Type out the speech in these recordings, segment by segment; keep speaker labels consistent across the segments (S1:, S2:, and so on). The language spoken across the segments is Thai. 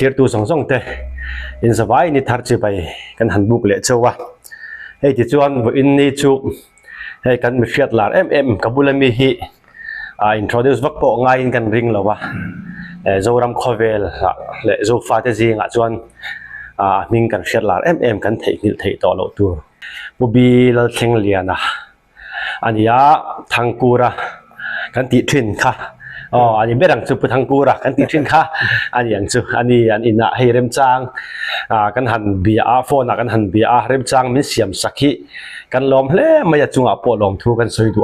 S1: thir tu song song te in zawai ni thar chi bai kan han buk le chowa hei ti chuan in ni chu hei kan mi hriat lar em kabulami hi introduce vak po ngai in kan ring lawa zoram khovel le zo fa te jinga chuan ning kan hriat lar em kan thei to lo tu mobil thleng liana ania thangkura kan ti thin kha ani berang chu thangkura kan ti thin kha ani ang chu ani an ina hei rem chang kan han bia phone kan han bia rem chang min siam sakhi kan lom hle maya chunga po lom thu kan soi du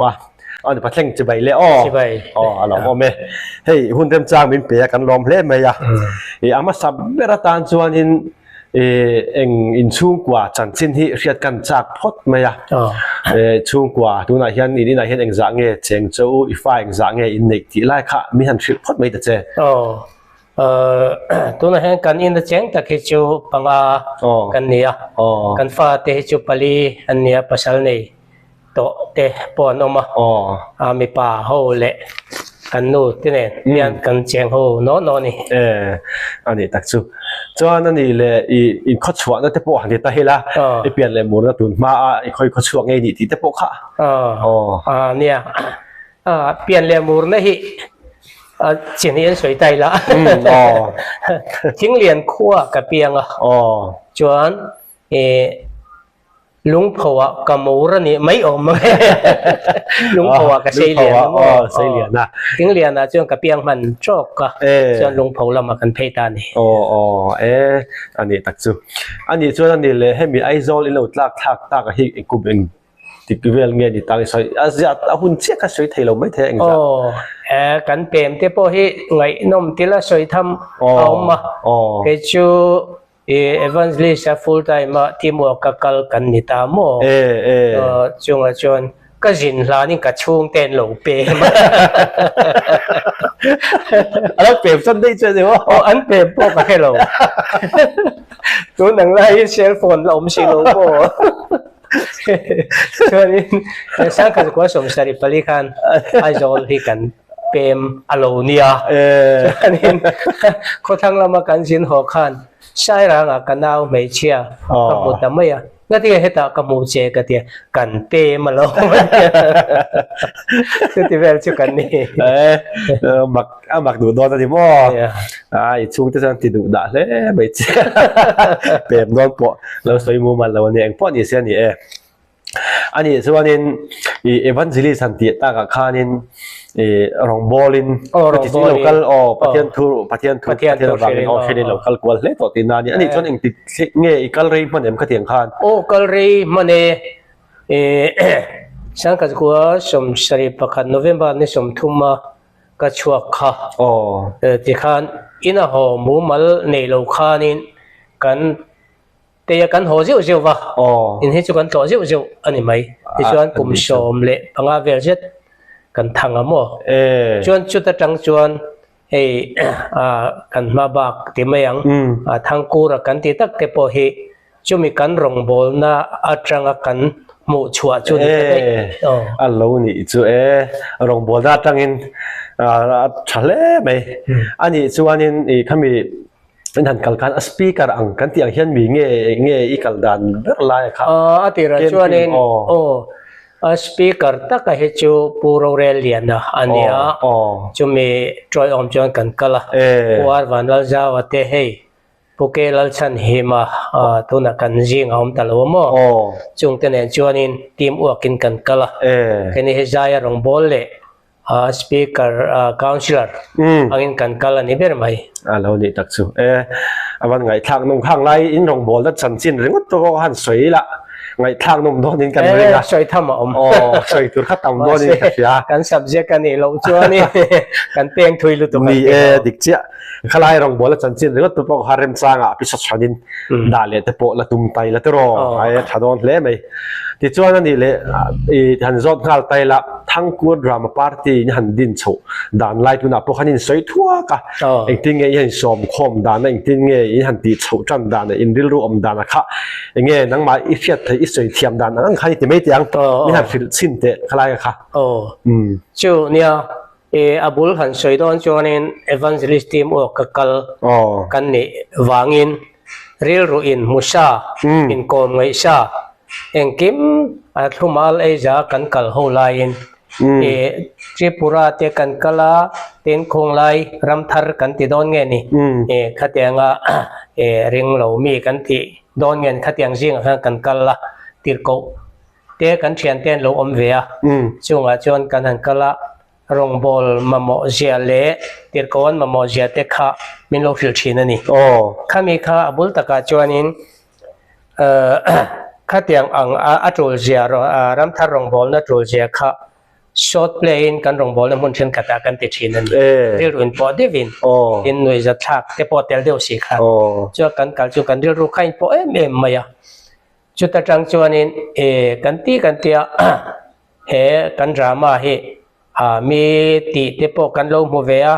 S1: anh bắt thằng chỉ bay lẽ alors ôm hey hun dem chang min pe kan lom hle maya ama sab bera tan chuan in in chung qua chan chin hi riat kan chak phot maya chung qua tu na hian ni na hian eng za nge cheng chou ifa eng za nge in nei ti lai kha mi han thil phot mai ta che
S2: tu na hian kan in the cheng ta ke chu panga kan nia kan fa te chu pali an nia pasal nei to te pon oma mi pa ho le kan nu te ne nian kan cheng ho no ni
S1: ani tak chu chuan ani le in kho chhuak na te po han ta hela e pian le mur na tun ma a khoi kho chuak nge ni ti te po kha
S2: nia pian le mur na hi chen yen soi tai la chính liền khua ka piang chuan lung phò cả mũ ni mấy ôm lung phò cả xây
S1: liền na
S2: tiếng liền là chuyện cả piang mình chọc cả chuyện lung phò là mà cần thay ta này
S1: anh ấy đặc殊anh ấy chuyện anh ấy là hay bị ai rồi lên lầu lắc thạc cái hi cụm anh thì cái việc nghe thì tăng soi giờ hun chiếc cái soi thầy lầu mấy thế anh
S2: cần bền thế po hi ngày nôm tí là soi thăm ông mà cái chú evangelist full time teamwork kakal kan ni ta mo chung a chon ka jin la ni ka chung ten lo pe
S1: ala pe san dei che de
S2: an pe po ka hello tu nang lai cell phone la om si lo po cho nên sang ka ko som sari pali khan ai zol hi kan pem alonia cho nên ko thang lama kan jin ho khan sai ra kanao mấy chia các một tấm mấy cái gì hết cả một chế cái gì cần tê mà lo cái gì vậy chứ cần đi
S1: mặc đủ đôi thì mo chung tới thì đủ đã đấy mấy chia bèm ngon bộ lâu xoay mua mà lâu này anh pot gì xem nhỉ anh ấy cho nên evangelist han tiệt ta cả khan nên rong bolin cái local pathian thu vang offline local qual le to tin na ni ani chon eng ti nge kalrei man em khathiang khan
S2: kalrei mane sang ka ko som sari pakhat November ni som thuma ka chuak kha ti khan ina ho mu mal nei lo khanin kan te kan ho jiu jiu wa in he chu kan to jiu jiu ani mai ti chuan kum som le panga verjet kan thang amo chuan chu ta tang chuan hei kan ma bak ti mayang thangku ra kan ti tak te po hi chumi kan rong bol na atanga kan mu chua chu ni
S1: alo ni chu rong bol na tangin chale mai ani chuanin khamiเป็นหันกัลกันสปีกร์อังกันที่อังเฮียนมีเงยอีกัลดันเบอร์ไลค่ะ
S2: ที่เราชวนเองสปีกร์ตักให้จูปูโรเรเลียนนะอันนี้จูมีจอยอมจวนกันกัลว่าวันเราจะว่าเตะให้พวกเกลัลชันเฮมาตัวนักกันจิงอมตลอดมั้งจงเตนชวนinทีมอวกินกันกัลแค่นี้ให้ใจรองบอลเลยspeaker counselor angin kan kala ni ber mai
S1: alo ni takchu awan ngai thang nong khang lai in rong bol da chan chin ringot to han soi la ngai thang nom don in kan ringa
S2: soi tham om
S1: soi tur kha tam don in ya
S2: kan subject kan ni lo chu ni kan peng thui lu to
S1: ni dik chia khalai rong bol da chan chin ringot to po harem changa pi sat chanin da le te po la tum tai la te ro ai thadon hle mai ti chuan ani le han zot ngal tai la thangku drama party ni han din chho dan lai tu na po khanin soi thua ka engting nge yan som khom dan engting nge in han ti chho cham dan in ril ru om dan kha nge nang ma i fiat thai i soi thiam dan nang khani ti mai tiang ni han fil chin te khalai kha
S2: chu nia abul han soi don chuanin evangelist team o kakal kan ni wangin ril ru in musa in kom ngai sa engkim athumal eja kan kal ho lain tripura te kan kala ten khong lai ramthar kan ti don nge ni khatianga ring lo mi kan ti don ngen khatiang jing kan kala tirko te kan thian ten lo om ve a chunga chon kan han kala rong bol mamo zia le tirkon mamo zia te kha min lo fil thin ani khami kha abul taka chuanin khatiang ang atul zia ro ram thar rong bol na tul zia kha short play in kan rong bol na mun chen kata kan ti thin ani ril ruin po devin in noi za thak te po tel deu si kha cho kan kal chu kan ril ru khain po em maya chu ta tang chuanin kan tia he kan drama he mi ti te po kan lo mu ve a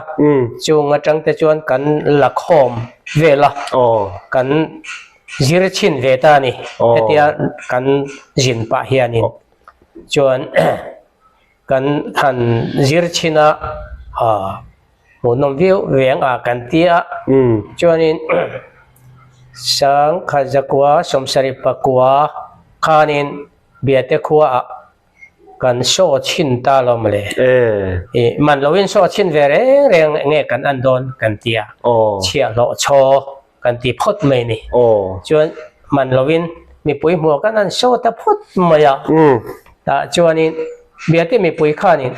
S2: chung atang te chuan kan lakhom vela kan zir chin ve ta ni hetia kan jin pa hianin chuan kan han zir china monom view veng kan tia chuanin sang khajakwa somsari pakwa khanin biate khuwa kan so chin ta lo male man loin so chin vere reng nge kan andon kan tia chia lo cho kan ti phot mai ni chuan man loin mi pui mo kan an so ta phot maya ta chuanin biate mi pui khanin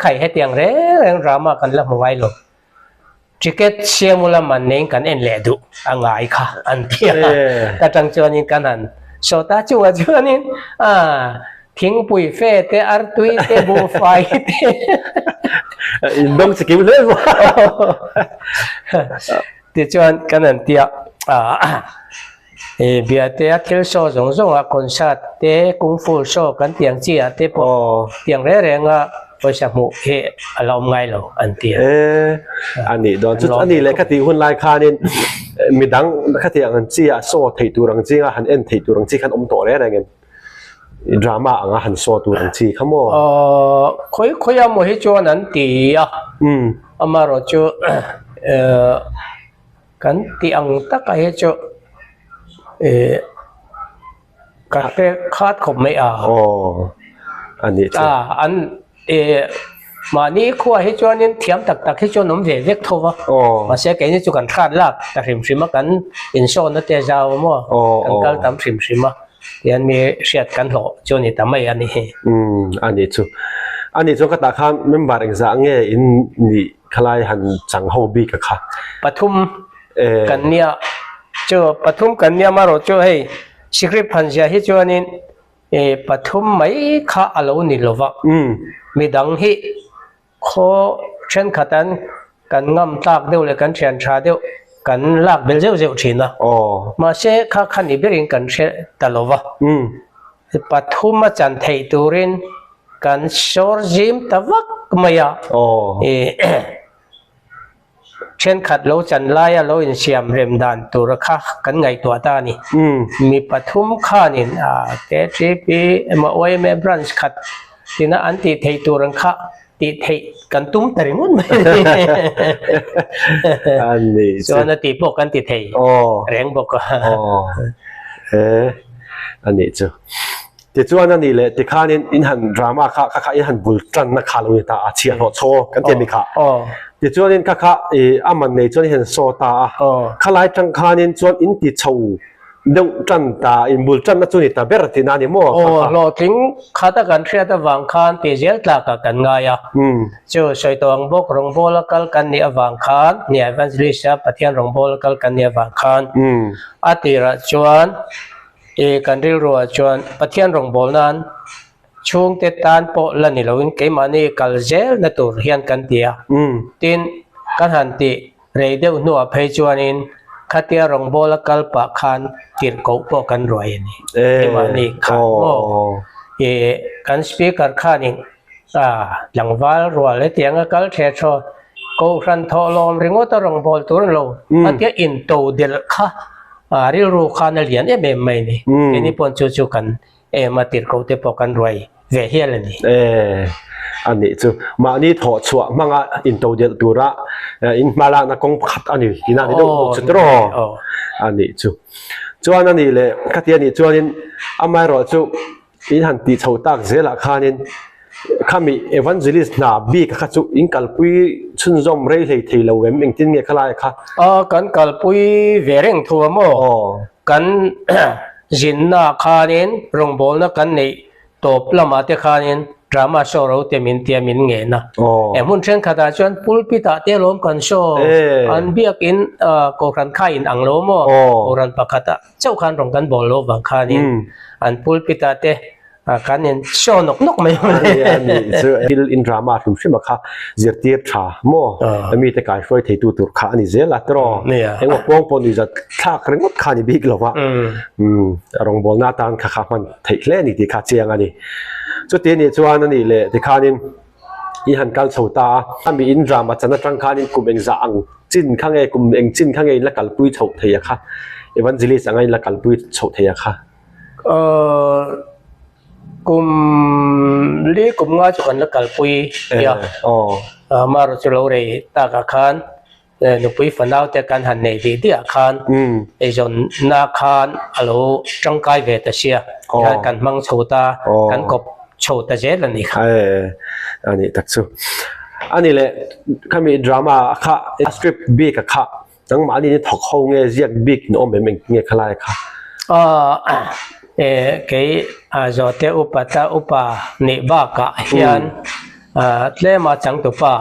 S2: khai hetiang re reng rama kan la mawai lo ticket siamula man neng kan en le du angai kha an tia ta tang chuanin kan an so ta chuanin thing pui fe te ar tui te bu fai te
S1: đông sẽ kiếm lên
S2: te chuan kan an tia bia te akhil so zong zong a concert te kung fu show kan tiang chi a te po tiang re renga poisa mu he alom ngai lo an tia
S1: anh đi đón chút anh đi lấy cái tí hun lai kha nên mình đăng cái tí anh chi a so thấy tu răng chi a han en thấy tu răng chi kan om to re này nghe drama ang han so tu rang chi khamo
S2: khoi mo hi chuan an ti a amaro chu kan ti ang taka he chu ka te khat khop mai a
S1: anh đi
S2: an mani khuwa hi chuanin thiam tak tak hi chu nom ve vek thova ma se ke ni chu kan khat lak ta hrim hrim kan in so na te jaw mo kan kal tam hrim hrim yan mi siat kan ho choni tamai ani
S1: ani chu ka ta kha member engza nge in ni khalai han chang ho bi ka kha
S2: pathum kanya chu pathum kanya maro chu hei secret phanja hi chuanin pathum mai kha alo ni lova mi dang hi kho chen khatan kan ngam tak deu le kan thian tha deu kan lak bel zeu zeu thina ma se kha khani berin kan she talova pathuma chan thei turin kan shor jim tawak maya chen khat lo chan laya lo in siam rem dan tur kha kan ngai to ta ni mi pathum khanin te pi ma oi me branch khat tina anti thei turan kha ti thei kan tum tari mun
S1: ani
S2: so na ti pok kan ti thei reng bok
S1: ani chu ti chuan ani le ti khanin in han drama kha in han bul tran na kha lo ta a chia ho cho kan ti mi kha ti chuan in kha aman nei chuan hen so ta khalai tang khanin chuan in ti chou đâu chân ta in bul chân na chu ni ta ber ti na ni mo
S2: lo ting khata kan thria ta wang khan pe zel tla ka kan nga ya chu soi tong bok rong bol kal kan ni awang khan ni evangelist pathian rong bol kal kan ni awang khan atira chuan kan ril ro chuan pathian rong bol nan chung te tan po la ni loin ke mani kal zel na tur hian kan tia tin kan han ti rei deu nu a phei chuanin khatia rong bol kal pa khan tir ko po kan roi ni mani khan kan speaker khanin langwal ro le tiang kal the tho ko ran tho lom ringo ta rong bol tur lo atia in to del kha ril ru khan lian mai ni ni pon chu chu kan ma tir ko te po kan roi ve hial ni
S1: อันนี้จูมานี่ถอดชัวมังอ่ะอินโตเดียตัวระอินมาลานักกงขัดอันนี้ที่นั่นนี่ต้องจุดรออันนี้จูอันนี้เลยคัดยันนี่จูอันนี้อาไม่รอจูอินหันตีชาวตักเจละขานินข้ามีเอวานเจลิสนาบีก็จูอินกัลปุยชุนจอมเรย์เลยที่เราเอ็มเองที่เนี่ยขลายค่ะ
S2: กันกัลปุยเวริงทัวโมกันจินนาขานินรงบอลนักกันนี่ตบละมาเตขานินดราม่าโชว์เราเตมินเตมินเงินนะมุนเช่นขณะจวนพูลพิตาเตล้มกันโชว์อันเบียกินโกรันข้าอินอังโลโมโกรันปะกตะเจ้าขันรงกันบอลโลบังขานินอันพูลพิตาเตการเนี่ยโชว์นกไม่เลย
S1: ดิลอินดราม่าทุ่มชิมะค่ะเจียร์ตีร์ชาโมมีแต่การช่วยที่ตัวข้านี่เจล่ะตรอเอ็งว่าป้องปนอยู่จะท่าเคร่งวัดข้านี่บิ๊กหรอวะรองบอลหน้าตาข้ามันที่เล่นนี่ที่ข้าเชียงอันนี้จุดนี้จวนนั่นนี่เลยที่ข้านี่อีหันการสู้ตาถ้ามีอินดราม่าจะนัดรังข้านี่กลุ่มเอ็งจะอังจินข้างเอกลุ่มเอ็งจินข้างเอกละกัลปุยโฉดเทียค่ะเอวันจิลิสังเกตละกัลปุยโฉดเทียค่ะ
S2: กุมลีกุมงาจุกันละกัลปุยยามารุจุลเรย์ตากขันนุปุยฝันเอาแต่การหันในดีอาคารไอจนนาคารอโลจังไกเวตเชียกันมังโชตากันกบโชตเจลันนี่ค่ะ
S1: อันนี้ตักซูอันนี้เลยข้ามีดราม่าค่ะสคริปต์บิ๊กค่ะตั้งมาอันนี้ถกเขาเงี้ยเรียกบิ๊กโน้มเป็นเงี้ยคล้ายค่ะ
S2: เกี่ยจอเตอุปตาอุปานิบากะเฮียนเลมาจังตุปา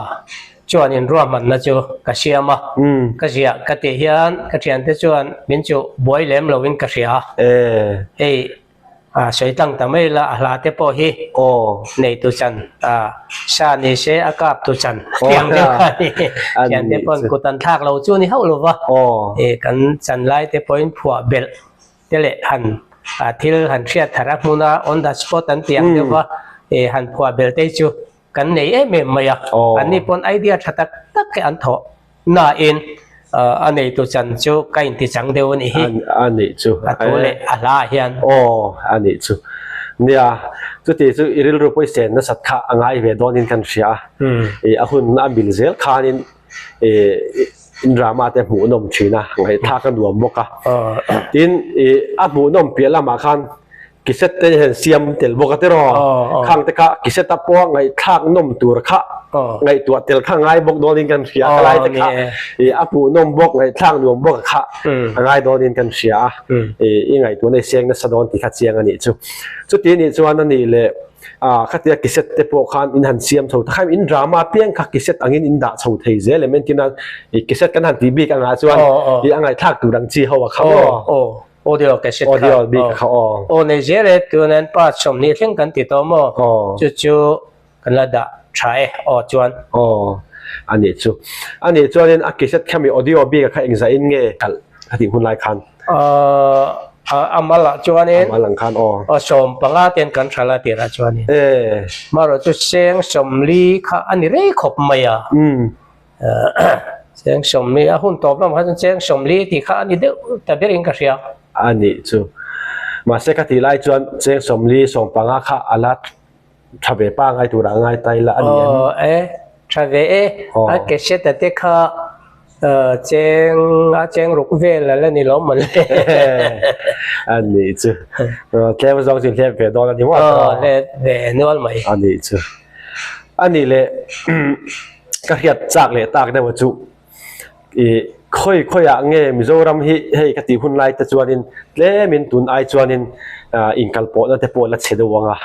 S2: จวนอินรวมมันนะจูกษยามะกษยากติเฮียนกษยันเตจวนมินจูบอยเลมลวินกษยาช่วยตั้งแต่ไม่ละลาเตปอฮีในตุจันชาเนเชอากาบตุจันเตียงเดียวกันยันเตปอนกุตันทากเราจูนี่เขาหรือวะกันจันไลเตปอนผัวเบลเตเลหันที่หันเชียทารักมุนาออนดัสปอตันเตียงเดียวว่าหันผัวเบลเตจูกันในเมมายอันนี้ปนไอเดียชัดตักแค่อันทอน่าเอ็นอันนี้ตัวจันจูก็อินที่จังเดียวนี่
S1: อันนี้จู
S2: ตัวเล่อะไรเฮียน
S1: อันนี้จูเนี่ยจุดที่จูอิริลรูปไอเซนนั่นสัตว์ข้าง่ายเวดอนินกันเชียอาหุ่นอันบิลเซลขานินอินดรามาแต่หมูนมชีนะไงท่ากันรวมบกะทีนี้อาหมูนมเปลี่ยนละมาคันกิเซตเห็นเสียมเตลบกเตรอข้างตะกะกิเซตตะปวงไงข้างนมตัวระคะไงตัวเตลข้างไงบกโดนินกันเสียอะไรตะกะอาหมูนมบกไงข้างรวมบกคะไงโดนินกันเสียยังไงตัวในเสียงนั่นสะดอนที่ขัดเสียงอันนี้จุดนี้ส่วนนั้นนี่เลยขัดเดียกิเซตเตปวขันอินหันเสียมโฉดถ้าอินดราม่าเพียงขัดกิเซตอังอินด่าโฉดเทเซเลเมนที่นั้นกิเซตกันหันทีบีกันงาส่วนยังไงทักตัวดังจีเขาว่าเขา
S2: โอเดียวกิเซต
S1: โอเดียวบีเขา
S2: ในเจเลตัวนั้นป้าชมนี่เรื่องกันติดต่อมาจู่ๆกันละด่าใช่จวน
S1: อันนี้เนี่ยกิเซตแค่มีออดิโอบีกับใครเองจะอินเงี้ยขัดที่คุณไลคัน
S2: อามาละจวนนี้
S1: มาหลังคัน
S2: ชมปังอาเตียนกันชาลาเตียระจวนนี้มาเราจะเสียงชมลีค่ะอันนี้เรียกขบไม่เสียงชมลีหุ่นตอบมาว่าเสียงชมลีที่ค่ะอันนี้เดี๋ยวแต่เบริงกันเสีย
S1: อันนี้จูมาเสกที่ไล่จวนเสียงชมลีส่งปังอาค่ะอาลัดทำเวป้าไงตัวร่างไงไตละอันนี้
S2: ทำเวอันเกษตรเด็กค่ะเจงรุกเวลแล้วนี่ล้มหมดเลย
S1: อันนี้จูแค่มาส่งสิ่งแค่เวดอนนี่ว่า
S2: เลยเวนวลไหม
S1: อันนี้จูอันนี้เลยก็เรียกจากเลยตากได้ว่าจูค่อยอย่างเงี้ยมิโซรัมให้กติหุ่นไล่แต่จวนนินเล่มินตุนไอจวนนินอิงกัลโปนั่นแต่ปวดละเฉดวังอ่ะ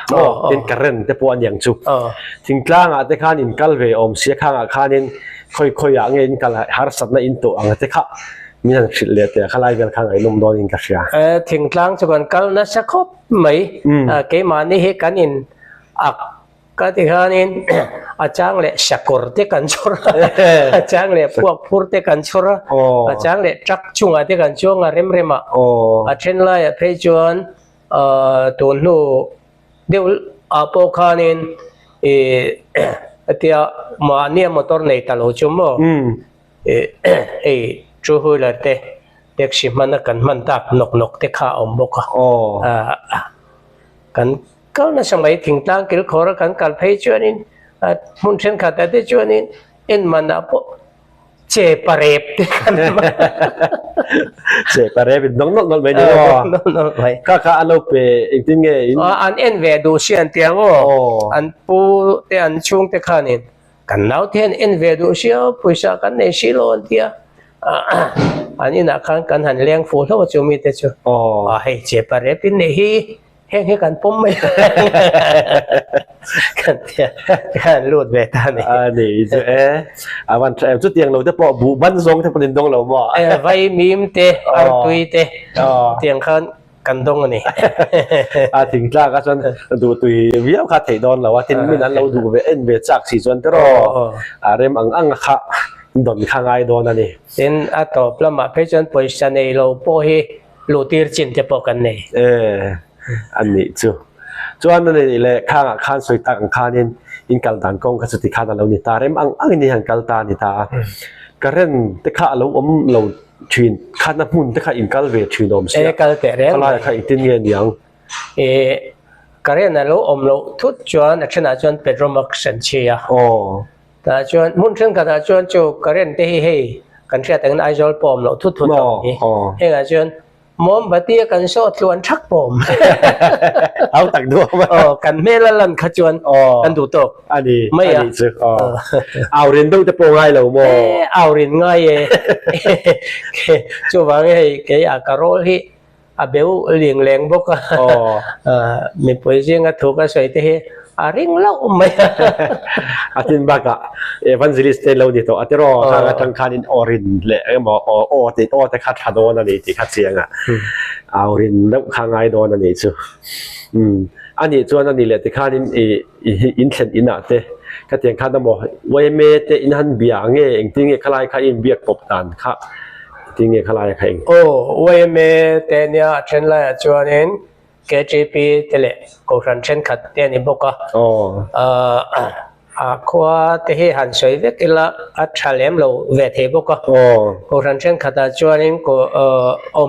S1: เป็นกระเรนแต่ปวดอย่างจูทิ้งกลางอ่ะแต่ข้านินกัลเวอมเสียข้างอ่ะข้านินค่อยอย่างเงี้ยกัลหาร์สัตว์น่ะอินโตอ่ะแต่ข้ามีนั่นชิลเลตแต่ข้าไล่เวลข้างไอ้นมโดนอินกัลเสีย
S2: ทิ้งกลางจวนกัลน่ะสักครบไหมเกี่ยมันนี่ให้กันอินอักก็ที่ข้านินอาจารย์เล่ชักกอร์เตกันชัวร์อาจารย์เล่พวกพูดเตกันชัวร์อาจารย์เล่จักจุงเตกันชัวร์เร็มอ่ะอาจารย์เล่เพจวนตัวนู้เดี๋ยวอาพวกข้านินที่มาเนี่ยมอเตอร์ในตลอดชั่วโมงจูฮุลเตเด็กชิมันกันมันตักนกเตะข้าอมบกกันก็น่าสมัยถึงตั้งกิลขอรักกันการเพจวนนิน มุนเช่นขัดแต่ชวนนี้เอ็นมันอ่ะพวกเจ็บเร็บที่กันมา
S1: เจ็บอะไรเป็นน้องไปเนี่ย
S2: น้องไป
S1: ก็อันเราไปอีกทีไง
S2: อันเอ็นเวดูเชียนเตียวอันปูแต่อันช่วงแต่ขันนี้กันแล้วเทียนเอ็นเวดูเชียวผู้ชายกันในชิโลนเตียอันนี้นักขันกันหันเลี้ยงฟูแล้วจะมีแต่ชัวให้เจ็บเร็บเป็นนี่แห้งให้กันปุ่มไม่กันเทียกันรูดเวทานนี่
S1: นี่จะวันจุดเตียงเราจะปอบุบันทรงที่ประเด็นตรงเราบ่
S2: ไว้มีมเตอันตุยเตเตียงขันกันตรงนี่
S1: ถึงกล้าก็จนดูตุยวิวขาเทดอนเราว่าที่ไม่นั้นเราดูเวเจากสีส่วนตรอเริ่มอังค่ะดอนข้างไอ้ดอนนั่นนี่
S2: เป็นอัตโปรมาเพจนปอยชันในเราโปเฮลูตีร์จินจะปกันนี่
S1: อันนี้จู่อันนั้นนี่แหละข้างสวยตาข้างนี้อินกัลตันกงก็สุดที่ข้างเรานี่ตาเริ่มอังนี่หันกัลตานี่ตาก็เริ่มแต่ข้าเราเราชินข้าน้ำมุนแต่ข้าอินกัลเวชินอมเสีย
S2: กัลแต่เรื่อง
S1: ข้าข้าอินติเนียนยัง
S2: ก็เรื่องนั้นเราเราทุกจวนนักชนะจวนเป็นรมักสัญชียแต่จวนมุนซึ่งก็จวนจูก็เรื่องที่ให้กันเชื่อแต่งไอจอลปอมเราทุกตรงนี้เองจวนมอมบัดนี้กันโซ่ชวนชักปอม
S1: เอาตักดูมา
S2: กันเมลันลันขจวนกันดูตก
S1: อันนี้
S2: ไม่อะ
S1: เอาเรียนต้องจะโปรง่ายเราโม
S2: เอาเรียนง่ายจู่ว่าไงแกอยากกระโดดที่อาเบลเลี้ยงแรงพวกมีปุ๋ยเสียงก็ถูกก็สวยที่เร่งเล่าไม่
S1: อาทิตย์บักวันซิลิสเตลเราดิโตอาทิตย์รอทางการอินออรินเละบอกติดแต่ขัดขาโดนนั่นเองที่ขัดเสียงออรินแล้วข้างไงโดนนั่นเองจู่อันนี้ส่วนนั่นนี่แหละที่การอินเซนอินอ่ะเต้ก็เตียงขัดต้องบอกว่าเมเตอินหันเบียงเองที่เงี้ยขลายข้าอินเบียกปบตันข้าที่เงี้ยขลายข้าเอง
S2: ว่าเมเตเนี่ยเช่นไรส่วนนี้KGP เตเลกูรันเช่นขัดเตียนิบุกขวาเตะหันสวยเวกิละอัชเลมเราเวทบุกกูรันเช่นขัดจวนนี้กู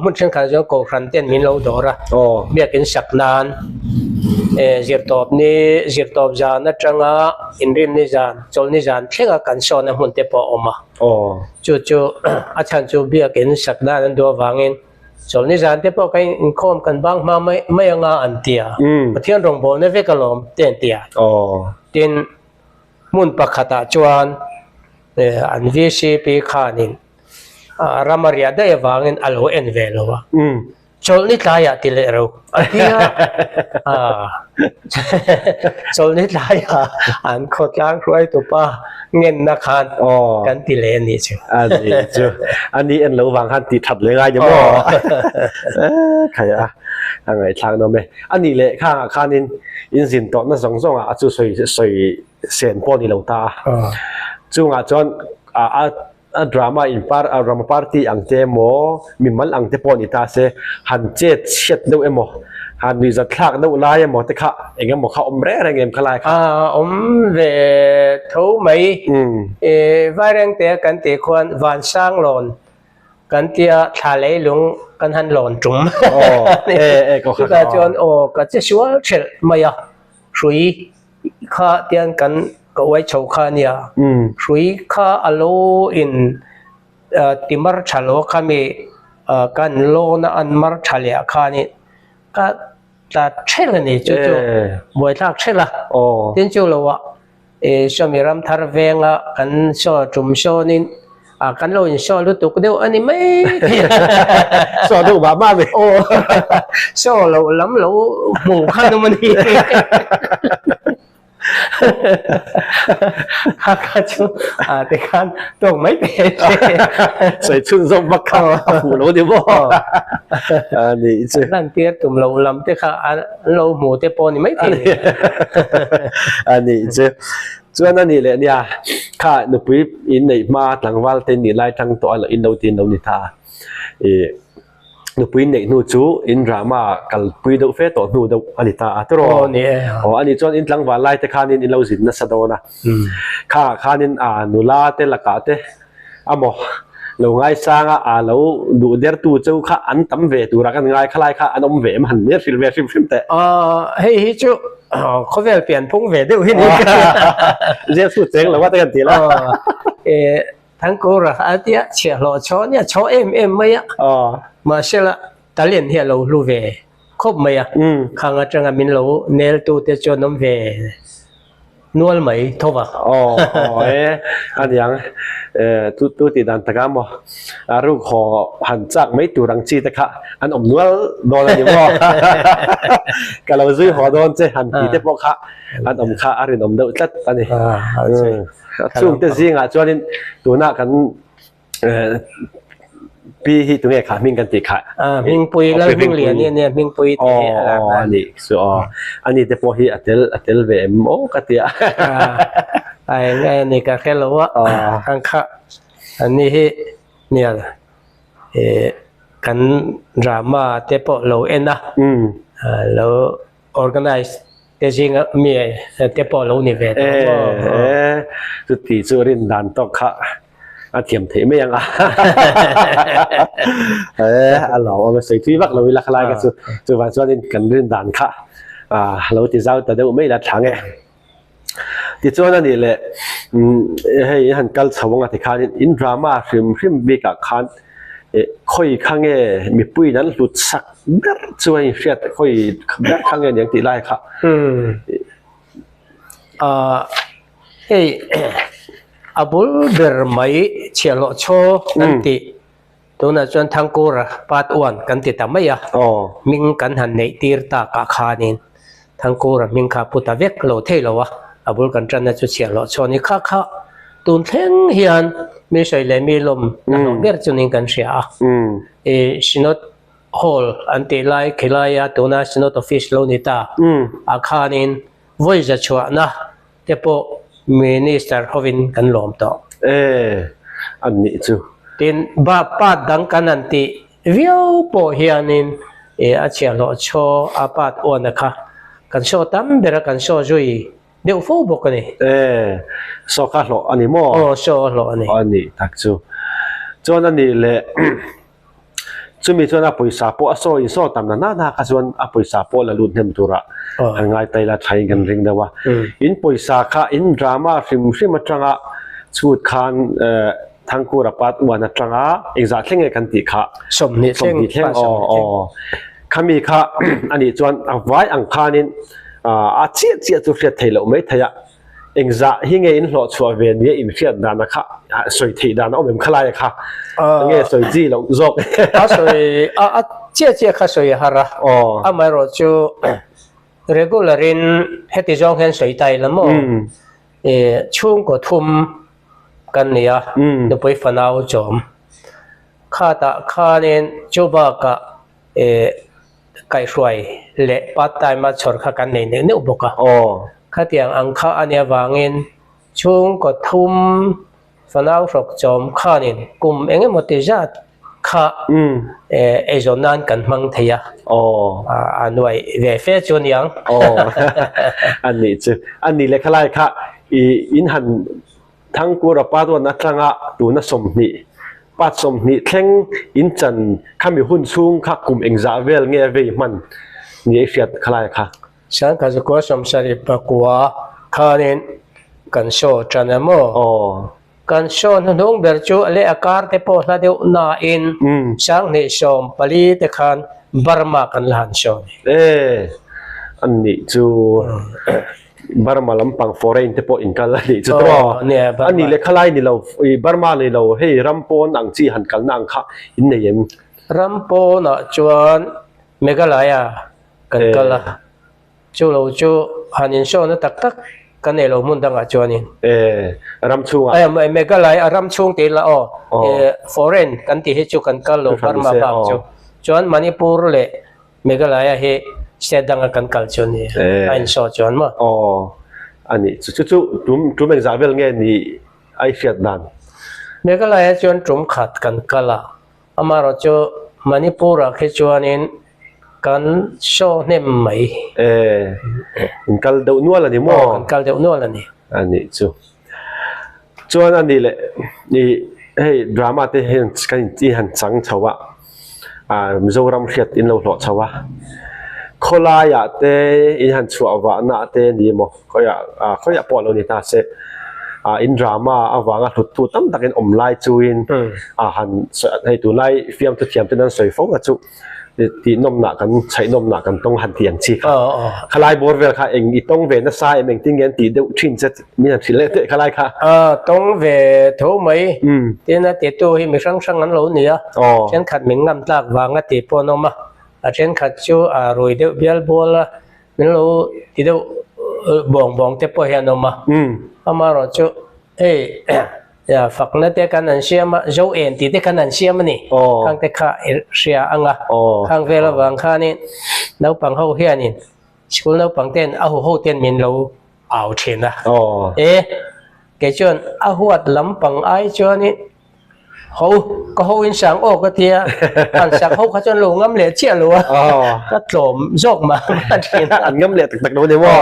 S2: มุนเช่นขัดจวนกูรันเตียนมินเราดอระเบียกินสักนานจีบตอบนี้จีบตอบจานนั่นจังอินริมนิจานจนนิจานเชื่อกันโซนหุ่นเตปออกมาจู่อาจารย์จู่เบียกินสักนานนั้นดูวางินส่วนนี้จานที่พวกกันคมกันบ้างมาไม่ยังอันเตียประเทศรองบอลเนี่ยเวกลมเตียนเตียเตียนมุนปักขตาจวนอันวิชีปีขานินรามาริยาได้วางเงินอัลโหเอ็นเวลวะส่วนนี้ลายติเลรูอันเดียส่วนนี้ลายอันขดล้างรวยตัวป้าเงินนักขันกันติเลนี่เชียว
S1: อันนี้อันเราวางขันติดถัดเลยไงยังบ่ใครอะไรทางนั้นไหมอันนี้เลยข้านินอินสินตอนนั้นสองจู่สวยเสียนป้อนนี่เราตาจู่จนดราม่าอินพาร์ดราม่าปาร์ตี้อังเจโมมิมัลอังเจปอนิตาเซหันเจ็ดเช็ดดูเอโมหันวิจัดทักดูลายโมแต่ข้าเองโมข้าอมเร่อะไรเงี้ยขลายข้า
S2: เวทูไม่ว่าเรื่องเตะกันเตะควันวันสร้างหลอนกันเตะทะเลหลงกันหันหลอนจุ่ม
S1: ก็คือ
S2: การจวนก็จะชัวร์เฉลไม่อะสุยข้าเตียนกันก็ไว้โชว์ข้าเนี่ยสุยข้าอโลอินติมารชาโลข้ามีกันโลนอันมารชาเลียข้านี่ก็จะเช่นนี้จู่ๆมวยทักเช่นละทีนี้จู่ๆว่าชมีรำทาร์เวงละกันโชว์จุ่มโชว์นี่กันโลนโชว์รู้ตัวก็เดียวอันนี้ไม่
S1: โชว์ดูบ้าเลย
S2: โชว์เราล้ำเราหมู่ข้าดูมันนี่ข้าจูแต่การต้องไม่เป็น
S1: ใส่ชุดส้มบักข้าวหูเราเดี๋ยวบอกอันนี้
S2: ใช่นั่นเตี้ยตุ่มเราล้ำแต่ข้าเราหมูแต่ปนนี่ไม่เป็น
S1: อันนี้ใช่ส่วนนั้นนี่แหละเนี่ยข้าหนุ่มปีอินในมาหลังวันเต็นนี่ไล่ทั้งตัวเราอินเราตีนเรานิทานูปุยเนกนูจูอินรามากัลปุยดูเฟตนูดูอันนี้ตาอัตโรอันนี้จนอินหลังวันไล่แต่ข้านินอินเราสินนัสโดนะข้านินนูลาเตละกาเตอะโม lo ngai sanga a lo du der tu chau kha an tam ve tu ra kan ngai khalai kha anom ve man me fil ve fil te
S2: hi chuเขาเวลเปลี่ยนพุ่งเวดูที่นี่
S1: เรียกสุดเจ๋งเลยว่าแต่กันทีละ
S2: ทั้งกูระอาเดียเชียร์หล่อชอเนี่ยชอเอ็มไหมอ่ะมาเชื่อละตาเลียนเฮียเราลูเวครบไหมอ่ะข้างอาจารย์มินเราเนลตูเตจน้ำเวนวลไหมทว่า
S1: อันยังตูติดันตะกามบ่รูปขอหันจากไม่ตูรังจีตะคะอันอมนวลโดนอันนี้บ่ก็เราซื้อหอโดนเจหันตีเตปอกคะอันอมคะอารินอมเดาจัดอันนี้ช่วงเตซิงอ่ะจวนนี้ตัวหน้ากันปีที่ตรงนี้ค่ะมิงกันติค่ะ
S2: มิงปุยแล้วมิงเหรียญเนี่ยมิงปุย
S1: อันนี้ส่วนอันนี้เตปอฮีอัตลเวมโอ้กัตยา
S2: ไอ้ไงนี่ก็แค่รู้ว่าข้างข้าอันนี้เนี่ยกันดราม่าเตปอเราเอ็นนะแล้ว organize แต่จริงมีเตปอเรานี่เวท
S1: สุดที่สุรินดันตกค่ะอาเทียมเทไม่ยังเราเอาไปใส่ที่วักเราเวลาคลายกันสุดวันสุดนี้กันเรื่องดันค่ะเราที่เจ้าแต่เดี๋ยวไม่ละทางไงที่ส่วนนั้นนี่แหละให้หันกัลสวงอธิการอินดราม่าฟิล์มบิ๊กขันค่อยข้างเงี้ยมีปุ้ยนั้นหลุดสักเด็ดช่วยเสียดค่อยเด็ดข้างเงี้ยอย่างตีไล่ค่ะ
S2: เฮ้ยอาบุลเบอร์ไม่เชี่ยวโชกันติตัวนั้นจนทางกูระปาดอ้วนกันติดแต่ไม่อะมิงกันหันในตีร์ตากาคานินทางกูระมิงขาพุทธเวกโลเทลวะอาบุลกันจันนั้นจะเชี่ยวโชนี่ข้าตุนเทงเฮียนไม่ใช่เลยมีลมนั่งเบียร์จุนิงกันเสียชินอตฮอลอันติไลค์คิลายาตัวนั้นชินอตออฟฟิศโลนิตาอาคานินวัยจะชัวนะเทปมินิสเตอร์ฮอวินกันล้อมต่อ
S1: อันนี้จู
S2: ทีนบาปัดดังกันนั่นที่วิวโปเฮียนินอาเชียโลโชอาปัดอ้วนนะคะกันโชตั้มเบรกันโชจุยเดี๋ยวฟูบอกกันนี่
S1: โซคัสโลอันนี้มั้ง
S2: โชโลอัน
S1: นี้ทักจูจวนอันนี้แหละจุมีจวนอปุยสาโปอโซอิโซตามนั้นน่าก็จวนอปุยสาโปละลุนเทมตุระง่ายแต่ละไทยกันริงเดว่าอินปุยสาค่ะอินดราม่าฟิล์มจังอ่ะสูตรคันทางกูรับปัดวันจังอ่ะเอกซ์เท่งกันติค่ะ
S2: สมนิเท่ง
S1: ขามีค่ะอันนี้จวนไว้อังคานินอาเจียตัวเสียไทยเราไม่ไทยเองจะหิ้งเงินหลอดชัวเวียนเนี่ยอิมเสียดานนะคะสวยทีดานเอาเหมือนขลายค่ะเงี้ยสวยจีเราจบ
S2: สวยเจียค่ะสวยฮาระไม่รู้จูregularian ให้ที่จองเห็นสวยไทยแล้วมั้งช่วงก็ทุ่มกันเนี่ยเดี๋ยวไปฟันเอาจอมข้าเนี่ยจูบกะไก่ช่วยเละปัดตายมาชดข้ากันเนี่ยอุบกะข้าเตียงอังข้าอันเนี้ยวางเงินช่วงก็ทุ่มฟันเอาสกจอมข้าเนี่ยกลุ่มเองหมดที่จัดข้าจนนั้นกันมั่งเทียอันไว้เวฟจนยัง
S1: อันนี้เลยขลายค่ะอินหันทั้งกูรับปัดวันนักงะตัวนักสมนิปัดสมนิแข่งอินจันข้ามีหุ้นสูงข้ากลุ่มเองจะเวลเงี้ยเวมันนี่เสียดขลายค่ะ
S2: ฉันก็จะกว่าสมศรีปะกัวข้าเนี่ยกันโชจันโมกันโชนนุ่งเบรจูเลอาการเตปอลาเดียวน่าอินช่างนี่ชมปลีเตคันบาร์มากันล้านชม
S1: อันนี้จูบาร์มาลำปังฟอร์เรนเตปออินกันละนี่จูตัวอันนี้เลขลายนี่เราบาร์มาเลยเราเฮ้รัมโปนังจีหันกันนังค่ะอินเนียม
S2: รัมโปน่ะจวนเมกาลายกันกันละจูเราจูหันยินโชนตักกันเนี่ยเรามุ่งดังจวนนี่
S1: รัมชุง
S2: เมกาลายรัมชุงตีละฟอร์เรนกันที่ให้จูกันกันเราบาร์มาบ้างจวนมันิปูร์เลยเมกาลายให้เสดังกันกันจวนนี่ไอ้โชจวนมั้ง
S1: อันนี้จู่จุ่มเองจะเวลเงี้ยนี่ไอเฟียดดัน
S2: เมกาลายจวนจุ่มขัดกันกันละอามาเราจูมันิปูร์ให้จวนนี่กันโชเนี่ยไหม
S1: กันเดาหนัวละนี่มั้ง
S2: กันเดาหนัวละนี่
S1: อันนี้จู่จวนอันนี้แหละนี่ hey drama te hen kan ti han chang chawa Mizoram riat in lo lo chawa khola ya te in han chu awa na te ni mo khoya polo ni ta se in drama awanga hlut tam takin omlai chuin han hei tu lai fiam tu thiam te nan soi fo nga chu ti nom na kan chai nom na kan tong han tiang chi khalai bor vel kha eng i tong ve na sai meng ting gen ti deuh thin chet mi han thile te khalai kha
S2: tong về thấu mấy thế là tiệt tu hi mình sang sang ngắn lâu nữa trên khát mình ngâm lạc vàng á tiệt po nó mà trên khát chú rồi đeo bial bol mình lâu thì đeo bong bong tiệt po hiện nó mà rồi chú ya phật nó tiệt cái năng xem mà dấu ẻn thì tiệt cái năng xem mà nè khang tiệt khá xem anh khang về là vàng khá nè nấu bằng hậu hiện nè school nấu bằng tên hậu tên mình lâu ảo chuyện cái chuyện huat lắm bằng ai cho nên hậu in sáng cái tia anh sáng hậu cái chuyện lù ngâm lệ chia lù cái trộm dọc mà
S1: anh ngâm lệ tật đâu đấy mà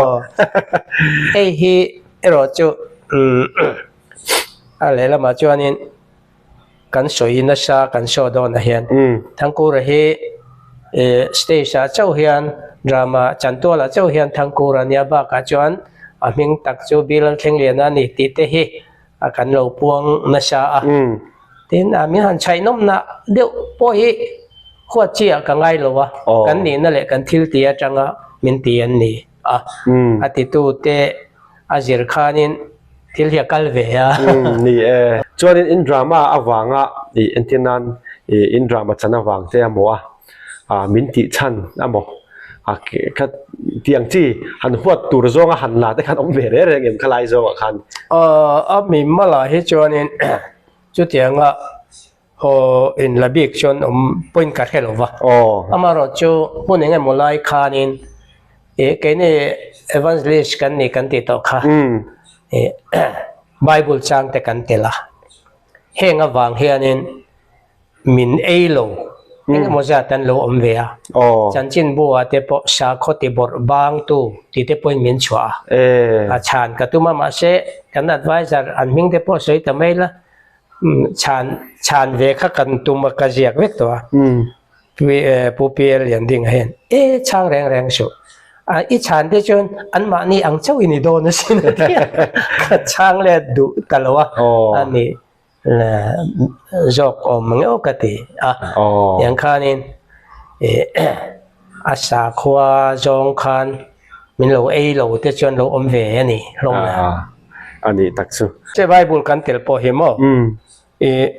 S2: rồi chú lấy là mà cho nên cảnh soi nó sa cảnh soi đó là hiện thằng cô là stage châu hiện drama chẳng tua là châu hiện thằng cô là nhà ba cả chuyện mình tắc cho bilang keng lian ani ti te hi akan lo puang na siya tin mình han chai nom na deu po hi khuat chia ka ngai lo wa kan ni na le kan thil tia changa min tian ni ati tu te azir khanin thil hi kal ve
S1: ni cho nên in drama awanga entinan in drama chana wang te amo min ti chan amo cái tiếng chi hắn huat tur zonga han la te khan om ve re ngem khalai zo khan
S2: mình mà là hết cho nên chú tiếng ho in la big chon point card hello va ama ro chu hun ngem molai khanin cái này evangelist kan ni kan ti to kha bible chang te kan te la henga wang hianin min elo nhưng mà giờ tan lâu om về chân chín bùa te po sa khó te bor bang tu ti te point miễn chua chan cả tu mà sẽ kan advisor an ming te po soi tamai la chan về khắc kan tu mà cái gì vậy to vì pupiel liền ding hen chang reng reng su ít chan te chon an ma ni ang chau ini do na sin chang le du kalwa ani là dọc ở mga cái gì yang khanin asa khoa dòng khan mình lâu lâu te chọn lâu về nè long
S1: anh đi tác su
S2: cái Bible kan tel po himo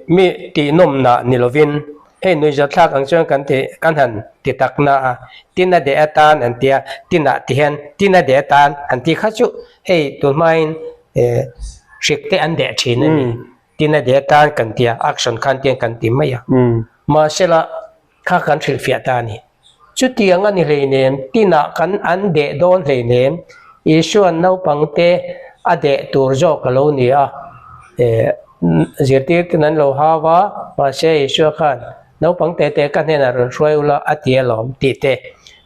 S2: mi ti nom na nilovin nuôi giật thác ang chọn kan te kan han ti tak na tina de atan an tia tina ti hen tina de atan an ti khachu tu main shikte an de chin ni tina de tan kan tia action kan tiang kan ti maya ma sela kha kan thil fia ta ni chu tiang ani le nem tina kan an de don le nem isuan nau pangte ade tur jo kalo ni zirtir tinan lo hawa ma se isu khan nau pangte te kan hena ron shroila atia lom ti te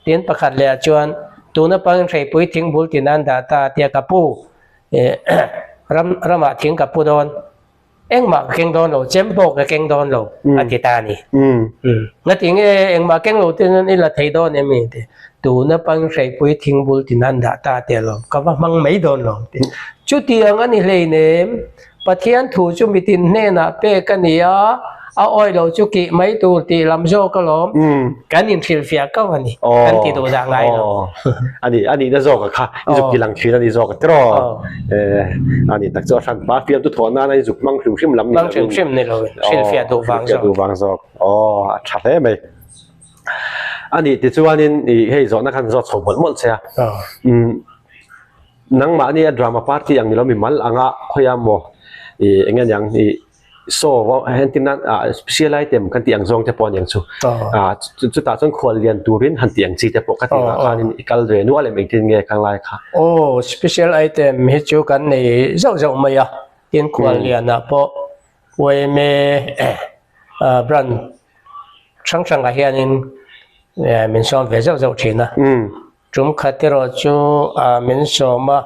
S2: tin pakhat le chuan tuna pang thei pui thing bul tinan da ta tia kapu rama thing kapu don em mà keng don lo chém bộ cái keng don lo ta ni ngắt tiếng em mà keng lo tên nên là thấy don em thì tụ nó băng sấy bui thing bul thì nan đã ta tiền lo có mang mấy don lo chú tiếng anh này nè bắt thiên thủ chú bị tin nè na pe cái này oi lo chú kỵ mấy tụ thì làm do cái lo cái nhìn phil phia cái này cái thì tụ dạng này lo
S1: anh đi đã do cái khác giúp kỹ năng chuyên anh đi do cái trò anh đi tác cho sản phẩm phim tu thọ na anh giúp mang phim lắm
S2: này rồi phil phia tụ vàng
S1: do chắc thế mày anh đi thì chú anh đi hay do nó khăn do sầu một xe nang mà anh drama party anh lo mình mal anga khoya mo anh nghe nhàng so hen tin special item kan tiang zong te pon yang chu chu ta chon khol lian turin han tiang chi te po ka ti khanin ikal re nu ale meng tin nge khang lai kha
S2: special item he chu kan nei zau zau mai tin khol lian na po we me brand chang chang ga hianin min som ve zau zau china chum khatero chu min soma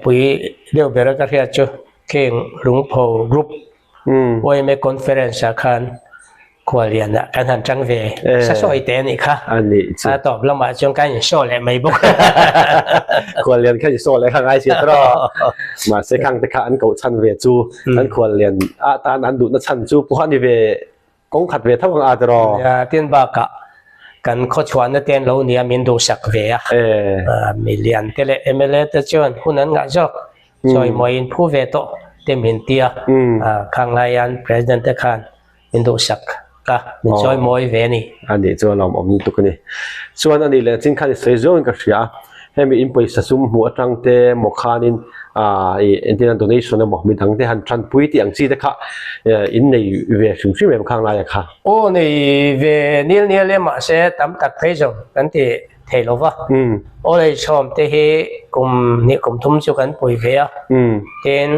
S2: pui deu bera ka hia chu keng lung pho group โอ้ยไม่คอนเฟอเรนซ์คันควรเรียนนะกันหันจังเวสักสอยเตนี่ค่ะ
S1: อันนี้
S2: ตอบแล้วมาจงการอย่างโซ่เลยไม่บุก
S1: ควรเรียนแค่โซ่เลยข้างไอ้เสียตรอมาเสกข้างแต่ข้าอันเก่าชันเวจูอันควรเรียนตาอันดูนัชันจูพวกนี้เวกงขัดเวทั้งอาตรอ
S2: เตียนบากะกันข้อชวนนั่นเตียนเราเนี่ยมินดูสักเวะมีเรียนเตเลเอเมเลตจวนหุ่นนั้นงาจอกจอยมวยผู้เวโตเต็มหินเตียข้างไลอันประธานเตคันมินดูสักก็มีจอยมวยเวนี่
S1: อันนี้จวนเราอมตุกนี่ส่วนอันนี้เลยจริงๆคือเซโซนก็เสียให้มีอินพุตสุ่มหัวตั้งแต่หมกขานินอินเทอร์เน็ตโดเนชั่นนะบอกมีทั้งที่หันทรันปุยที่อังซีแต่ค่ะอินในเวชุ่มชื่นแบบข้างในค่ะ
S2: โอ้ในเวนี่เลยมาเสตั้มตักเพจงกันที่เทลวะโอ้เลยชมที่ให้กลุ่มนี่กลุ่มทุ่มจุกันปุยเวียเต็น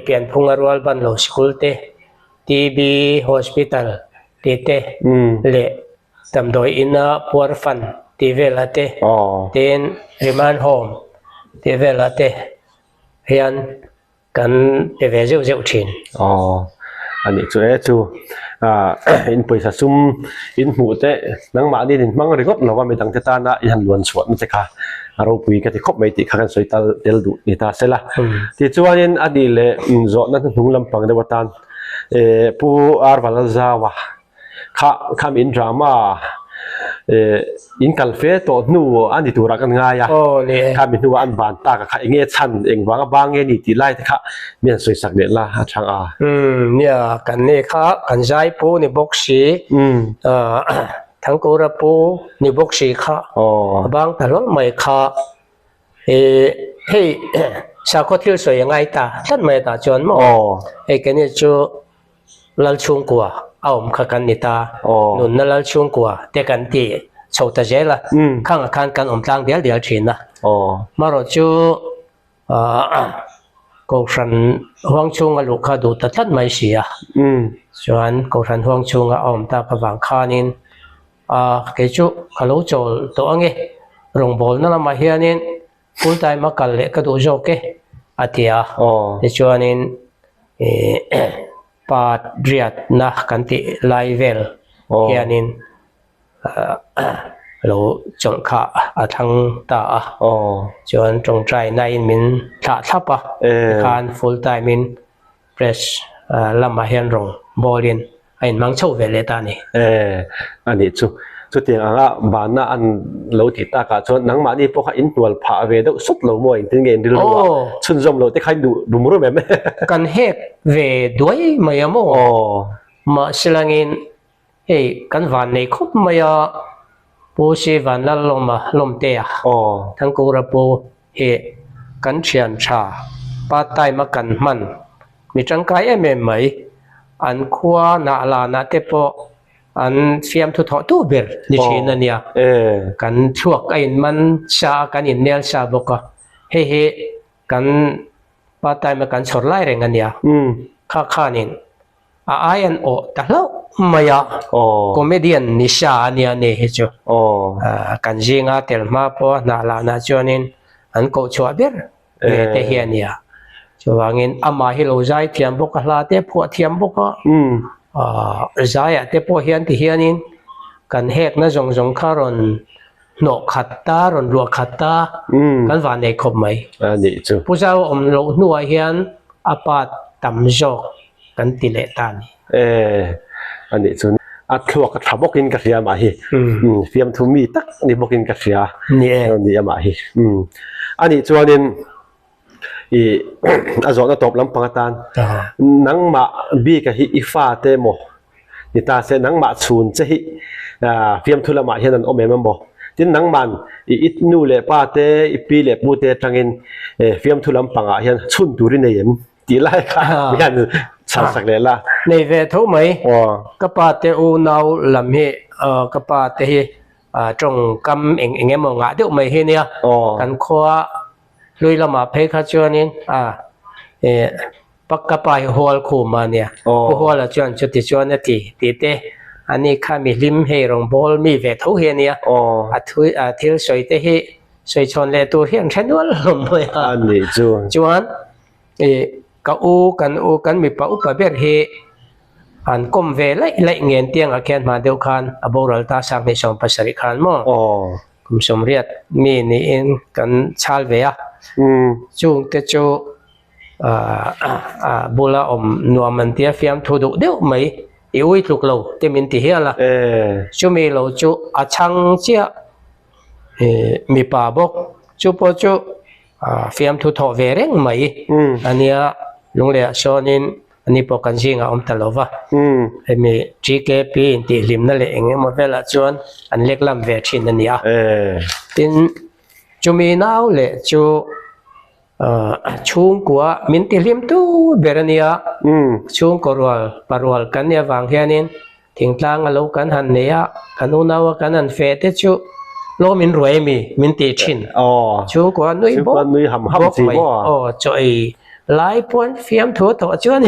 S2: เปลี่ยนพุงอรัวบันโลสกุลเตทีบีฮอสพิทอลเตเล่ทำโดยอินาพัวฟันทีเวลาเตเต็นริมานโฮมทีเวลาเตเฮียนกันเทเวเจ้าชิน
S1: อันนี้จูอินปุยสะสมอินหูเตนังมาดีนินมังริกบเราว่าไม่ตั้งใจตานะยันล้วนสวดมันจะค่ะเราปุยก็ที่ครบไม่ติดขันสวยตาเดลดูนี่ตาเสละที่จวนนี้อดีเลยจอดนั้นทุ่งลำพังเดวตันผู้อาร์วาลซาวะข้ามอินดราม่าอินคัลเฟตโตนูอันที่ตัวรักกันง่ายข้ามีตัวอันบานตากับข้าเองชันเองวางบางเงี้ยนี่ตีไล่ที่ข้ามีสวยสักเด็ดละช่าง
S2: เนี่ยกันนี่ข้ากันใจปูนี่บกสีทั้งกูระปูนี่บกสีข้าบางแต่ละไม่ข้าให้ชาวโคตรสวยยังไงตาท่านไม่ตาจวนมั้งกันนี่จูลัลชุงกัวเอามขักันนิตานุนนั่นลัลชุงกัวเด็กันที่ชาวตะเจละข้างกันกันตั้งเดียวชินนะมารจูกูฟันห่วงชุงลูกข้าดูแต่ท่านไม่เสียส่วนกูฟันห่วงชุงเอามตากระวังข้านินเกจูขลุ่โจตัวงี้รงบอลนั่นมาเฮียนินพูดได้มากันเล็กก็ดูโจเกอาทิยาส่วนนินปาดเรียดนะกันที่ไลเวลเฮียนินเราจงข้าทั้งตาจนจงใจในมินถ้าทับการฟูลไทม์มินเพรสลำมาเฮียนรงบอลินไอ้มังโชเวเลตานี่
S1: อันนี้จุดที่อ่ะบ้านน่ะอันเราติดตากาชนนังมานี่พวกเขาอินตัวผาเวดสุดเราโมยถึงเงินดีรู้ว่าชุนจอมเราที่ใครดูมรู้ไหม
S2: กันเฮกเวด้วยไม่ยามมาสลังอินกันวันนี้คุบไม่ยาปูชีวันละลมเตียทั้งกูระปูกันเชียนชาป้าไตมากันมันมีจังไกไหมอันขวาหน้าลานาเตปอันเฟียมทุทอตู้เบลดิฉันเนี่ยกันช่วงไอ้มันชากันอินเนียลชาบอกว่ากันป้าไตมากันชดไล่เรื่องเนี่ยข้านินอายันโอแต่แล้วไม่ยาคอมเมดี้นิชาเนี่ยเนี่ยจูกันจิงอาเตลมาพอนาลานาจวนินอันก็ชัวเบลเตเฮียเนี่ยชัวงินอามาฮิโลใจเทียมบุกลาเตพวเทียมบุกใจเตพวเฮียนที่เฮียนินกันเฮกนะจงคารอนโนขัดตารอนรัวขัดตากันวันเอกคบไหมผู้เจ้าโลนัวเฮียนอาปาตัมจอกกันติเลตัน
S1: อันนี้ส่วนอัดขวกกับบอกกินกระเทียมมาฮีเฟียมทุ่มีตักนี่บอกกินกระเทียมนี่มาฮีอันนี้ส่วนนึงอาจจะตบลำพังตานนังมาบีกับฮีอีฟ้าเตโมนี่ตาเสนังมาชูนจะฮีเฟียมทุลมาเห็นนั่นอเมมันบอกที่นังมันอิดนูเล่ป้าเตอิปีเล่ปูเตจังอินเฟียมทุลำพังเห็นชุนดูรินเนียมตีไล่ค่ะไม่กันสักเลยล่ะ
S2: ในเวทุไหมก็ปาเตอูนาวลำเฮก็ปาเตจงกำเองมองอ่ะเดี๋ยวไม่เห็นเนี่ยกันขวาลุยละมาเพคจวนินปักกะไปหัวคูมาเนี่ยหัวละจวนจุดที่จวนนาทีตีเตอันนี้ข้ามีลิมเฮรงบอลมีเวทุเฮียเนี่ยทิลสวยเตสวยชนเลตัวเฮียนฉันว่าลมเลย
S1: อันนี้จวน
S2: ka u kan mi pa upa ber he an kom ve lai ngen tiang a khen ma deu khan aboral ta sang ni som pasari khan mo kum som riat mi ni in kan chal ve a chung te chu bula nuaman tia fiam thu du deu mai i ui tluk lo te min ti hiala chu mi lo chu a chang chia mi pa bok chu po chu fiam thu tho ve reng mai ania lung le sonin ani po kan jinga talova mi gk ti lim na le enge mo vela chuan an leklam ve thin ania tin chu mi nau le chu chung kwa min ti lim tu berania chung korwal parwal kan ya wang hianin thingtlang alo kan han neya kanunawa kan an fe te chu lo min roi mi min ti thin chung kwa nui bo
S1: nui ham chi bo
S2: choi lai pon fiam thu to chuan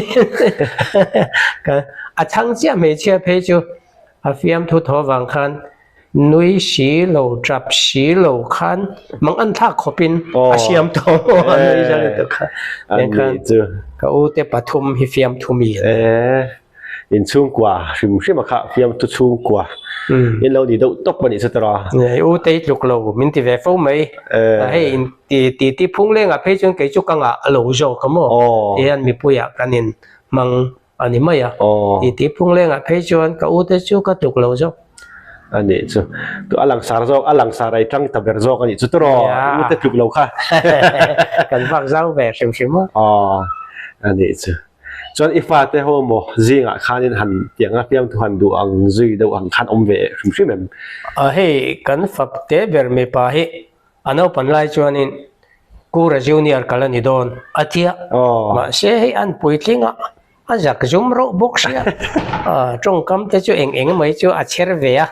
S2: ka a chang chia me chia pe chu a fiam thu tho wang khan nui si lo trap si lo khan mang an thak khopin a siam to nui jale to kha en khan ka u te pathum hi fiam thu mi
S1: in chung kwa rim kha fiam tu chung kwa in lo di do tok pani satra
S2: u te luk lo min ti ve fo mai hey in ti phung le nga pe chung ke chu ka nga lo jo ka mo ti an mi puya kanin mang ani maya ti phung le nga pe chuan ka u te chu ka tuk lo jo
S1: ani chu tu alang sarai tang taber zo ani chu tro u te tuk lo kha
S2: kan vak zau ve sim mo
S1: ani chu chon ifa te ho mo zinga khanin han tianga fiam thu han du ang zui do ang khan ve sim em
S2: hey kan fap te ber me pa hi ano pan lai chuanin kura junior kalani don atia ma se hey an puitlinga ajak zum ro boxia trong kam te chu eng mai chu a cher ve a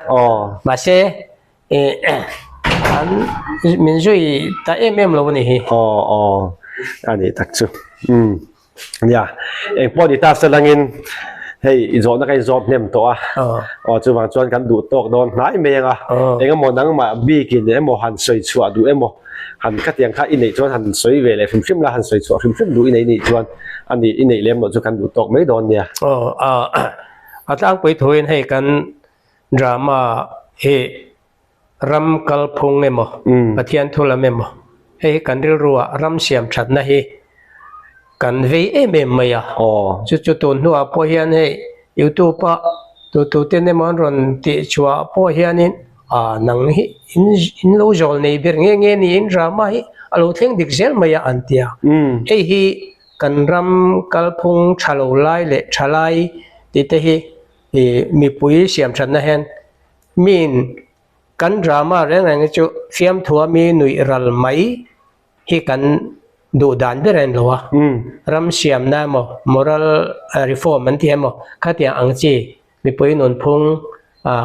S2: ma se an min zui ta lo ni hi
S1: ani tak chu ya eng podi ta selangin hey zo na kai job nem to chu wang chuan kan du tok don nai menga enga mo nang ma bi kin emo han soi chua du emo han ka tiang kha inei chuan han soi ve le phim la han soi chua phim du inei ni chuan ani inei lem no chu kan du tok mai don nia
S2: atang pui thoin hey kan drama he ram kal phung emo pathian thula memo hey kan ril ruwa ram siam that na hi kan ve maya chu ton nu a po hian he youtube pa tu ten mon ron ti chua po hianin nang hi in lo jol nei ber nge ni in drama hi alo theng dik zel maya antia hi kan ram kalphung thalo lai le thalai ti te hi mi pui siam than na hen min kan drama reng chu fiam thua mi nui ral mai hi kan do dan beren lowa ram siam na mo moral reform an ti mo khatia angchi mi pui non phung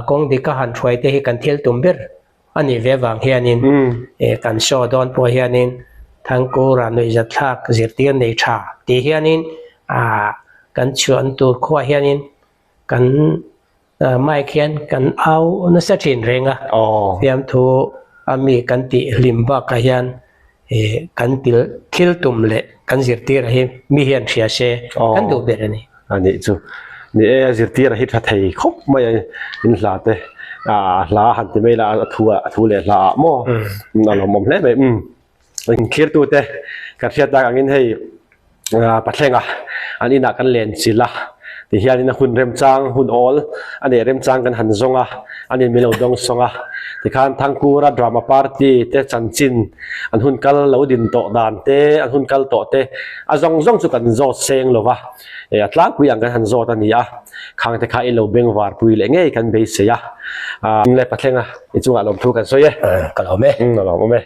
S2: kong di ka han thwai te hi kan thil tumber ani ve wang hianin kan so don po hianin thang ko ra noi jat thak zirtian nei tha ti hianin kan chuan tu khwa hianin kan mai khian kan au na sa thin renga fiam thu ami kan ti limba ka hian kan thil tum le kan zirtir hi mi hian thia se kan du berani
S1: ani chu ni zirtir hi tha thei khop mai in hla te hla han te mai la thu le hla mo na lo mom hle be in khir tu te ka thia ta angin hei pathenga ani na kan len sila ti hian in hun rem chang hun ol ani rem chang kan han zonga ani milo dong songa ti khan thangkura drama party te chanchin an hun kal lo din to dan te an hun kal to te a zong chu kan zo seng lova atlang pui ang kan han zo ta ni a khang te kha i lo beng war pui le nge kan be se ya le pathenga i chunga lom thu kan so ye
S2: ka lo me
S1: lo me